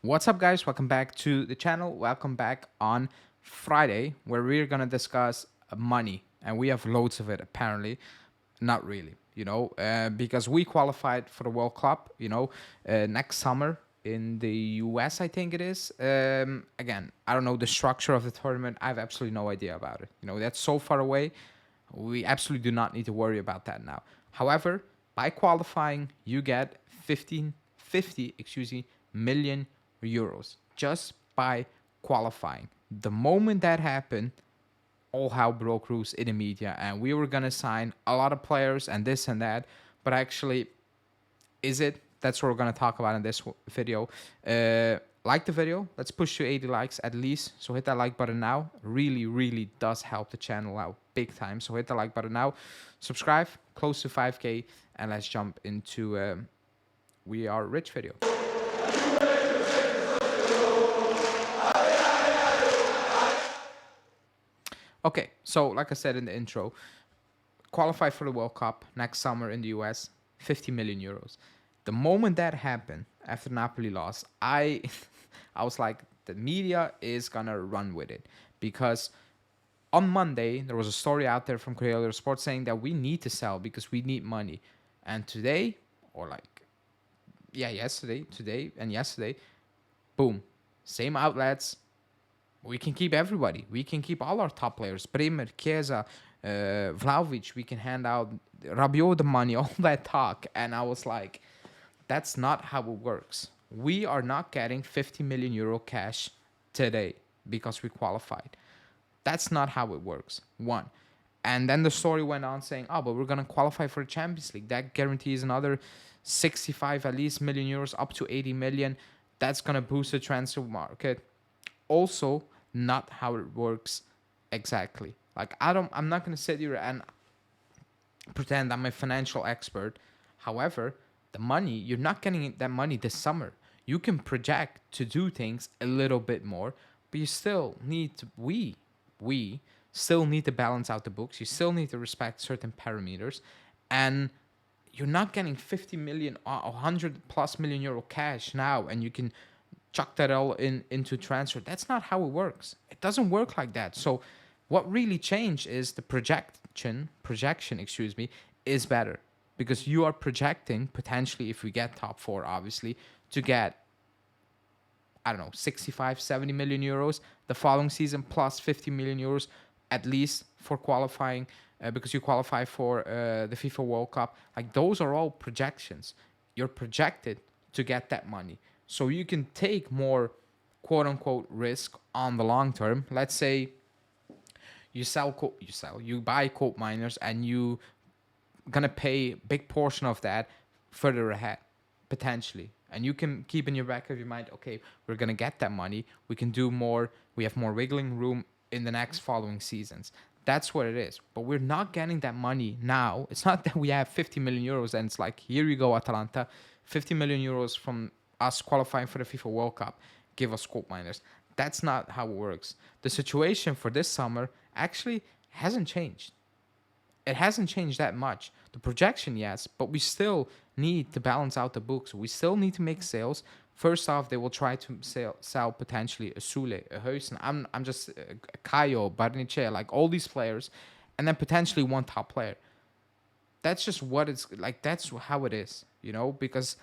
What's up, guys? Welcome back to the channel. Welcome back on Friday, where we're gonna discuss money, and we have loads of it. Apparently, not really, because we qualified for the World Cup, next summer in the US, I think it is. Again, I don't know the structure of the tournament. I have absolutely no idea about it. That's so far away. We absolutely do not need to worry about that now. However, by qualifying, you get 50, million euros just by qualifying. The moment that happened, all hell broke loose in the media, and we were gonna sign a lot of players and this and that. But actually, is it? That's what we're gonna talk about in this video. Like the video, let's push to 80 likes at least. So hit that like button now. Really, really does help the channel out big time. So hit the like button now. Subscribe, close to 5K, and let's jump into We Are Rich video. Okay, so like I said in the intro, qualify for the World Cup next summer in the US, 50 million euros. The moment that happened after Napoli lost, I I was like, the media is gonna run with it, because on Monday there was a story out there from Creator Sports saying that we need to sell because we need money. And today, or like today and yesterday, boom, same outlets. We can keep everybody. We can keep all our top players. Bremer, Chiesa, Vlahovic. We can hand out Rabiot the money, all that talk. And I was like, that's not how it works. We are not getting 50 million euro cash today because we qualified. That's not how it works. One. And then the story went on saying, oh, but we're going to qualify for the Champions League. That guarantees another 65 at least million euros, up to 80 million. That's going to boost the transfer market. Also, not how it works exactly. Like, I'm not going to sit here and pretend I'm a financial expert. However, the money, you're not getting that money this summer. You can project to do things a little bit more, but you still need to, we still need to balance out the books. You still need to respect certain parameters, and you're not getting 50 million or 100 plus million euro cash now, and you can chuck that all into transfer. That's not how it works. It doesn't work like that. So what really changed is the projection, is better, because you are projecting potentially, if we get top four, obviously, to get, I don't know, 65, 70 million euros the following season, plus 50 million euros at least for qualifying, because you qualify for the FIFA World Cup. Like, those are all projections. You're projected to get that money. So you can take more quote unquote risk on the long term. Let's say you buy coal miners, and you gonna pay a big portion of that further ahead, potentially. And you can keep in your back of your mind, okay, we're gonna get that money. We can do more. We have more wiggling room in the next following seasons. That's what it is. But we're not getting that money now. It's not that we have 50 million euros and it's like, here you go, Atalanta, 50 million euros from us qualifying for the FIFA World Cup. Give us gold miners. That's not how it works. The situation for this summer actually hasn't changed. It hasn't changed that much. The projection, yes, but we still need to balance out the books. We still need to make sales. First off, they will try to sell potentially a Sule, a Huijsen. I'm just Kayo, Barnice, like all these players, and then potentially one top player. That's just what it's like. That's how it is, because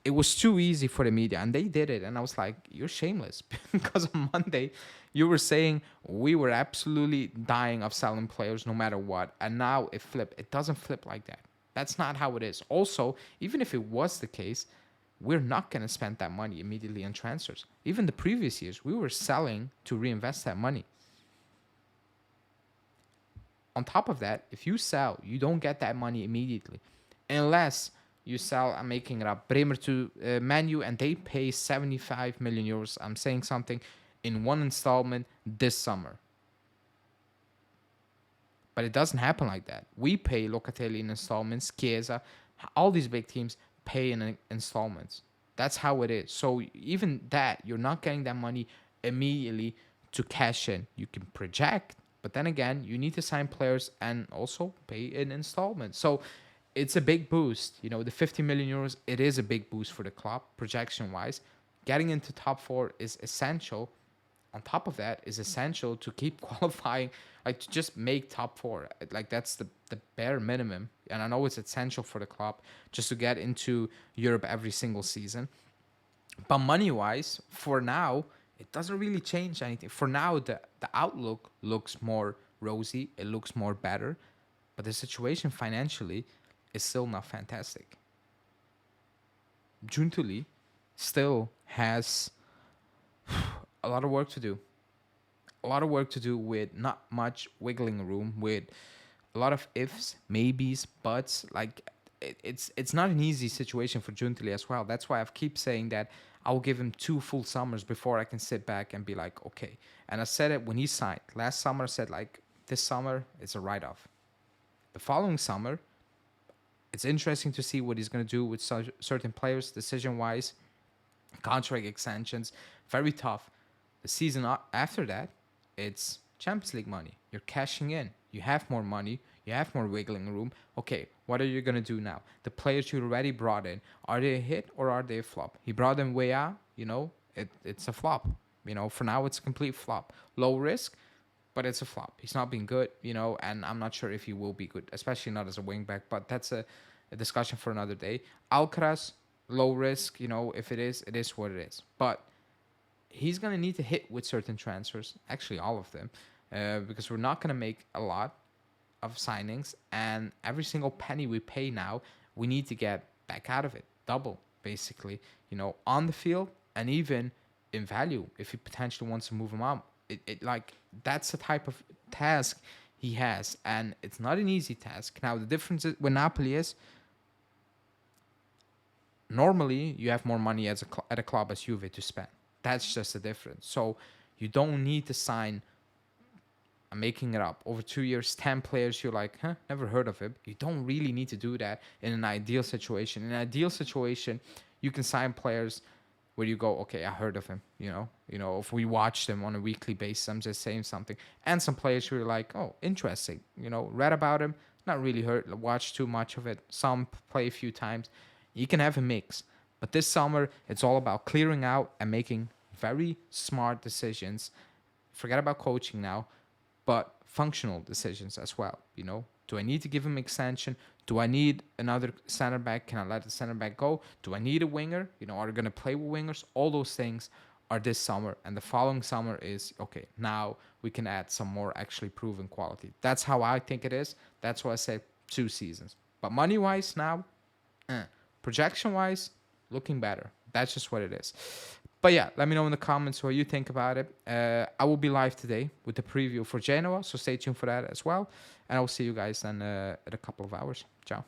it was too easy for the media, and they did it. And I was like, you're shameless, because on Monday you were saying we were absolutely dying of selling players no matter what, and now it flipped. It doesn't flip like that. That's not how it is. Also, even if it was the case, we're not going to spend that money immediately on transfers. Even the previous years, we were selling to reinvest that money. On top of that, if you sell, you don't get that money immediately, unless you sell, I'm making it up, Bremer to Man U, and they pay 75 million euros. I'm saying something in one installment this summer. But it doesn't happen like that. We pay Locatelli in installments, Chiesa, all these big teams pay in installments. That's how it is. So even that, you're not getting that money immediately to cash in. You can project, but then again, you need to sign players and also pay in installments. So it's a big boost. The 50 million euros, it is a big boost for the club, projection-wise. getting into top four is essential. On top of that, is essential to keep qualifying, like to just make top four. Like that's the bare minimum. And I know it's essential for the club just to get into Europe every single season. But money wise, for now, it doesn't really change anything. For now, the outlook looks more rosy. It looks more better. But the situation financially is still not fantastic. Juntuli still has a lot of work to do. A lot of work to do with not much wiggling room, with a lot of ifs, maybes, buts. Like it's not an easy situation for Juntili as well. That's why I keep saying that I'll give him 2 full summers before I can sit back and be like, okay. And I said it when he signed last summer. I said like this summer it's a write off. The following summer, it's interesting to see what he's going to do with certain players, decision wise, contract extensions. Very tough. The season after that, it's Champions League money. You're cashing in. You have more money. You have more wiggling room. Okay, what are you going to do now? The players you already brought in, are they a hit or are they a flop? He brought them way out, it's a flop. For now, it's a complete flop. Low risk, but it's a flop. He's not been good, and I'm not sure if he will be good, especially not as a wingback, but that's a discussion for another day. Alcaraz, low risk, if it is what it is. But he's going to need to hit with certain transfers, actually all of them, because we're not going to make a lot of signings, and every single penny we pay now, we need to get back out of it, double, basically, on the field and even in value if he potentially wants to move him up. It like that's the type of task he has, and it's not an easy task. Now the difference with Napoli is normally you have more money at a club as Juve to spend. That's just the difference. So you don't need to sign, I'm making it up, over 2 years, 10 players you're like, never heard of him. You don't really need to do that in an ideal situation. In an ideal situation, you can sign players where you go, okay, I heard of him, if we watch them on a weekly basis, I'm just saying something. And some players who are like, oh, interesting, read about him, not really watched too much of it. Some play a few times. You can have a mix. But this summer, it's all about clearing out and making very smart decisions. Forget about coaching now, but functional decisions as well. Do I need to give him extension? Do I need another center back? Can I let the center back go? Do I need a winger? Are they going to play with wingers? All those things are this summer. And the following summer is, okay, now we can add some more actually proven quality. That's how I think it is. That's why I say 2 seasons. But money-wise now, projection-wise, looking better. That's just what it is. But yeah, let me know in the comments what you think about it. I will be live today with the preview for Genoa, so stay tuned for that as well. And I will see you guys then in a couple of hours. Ciao.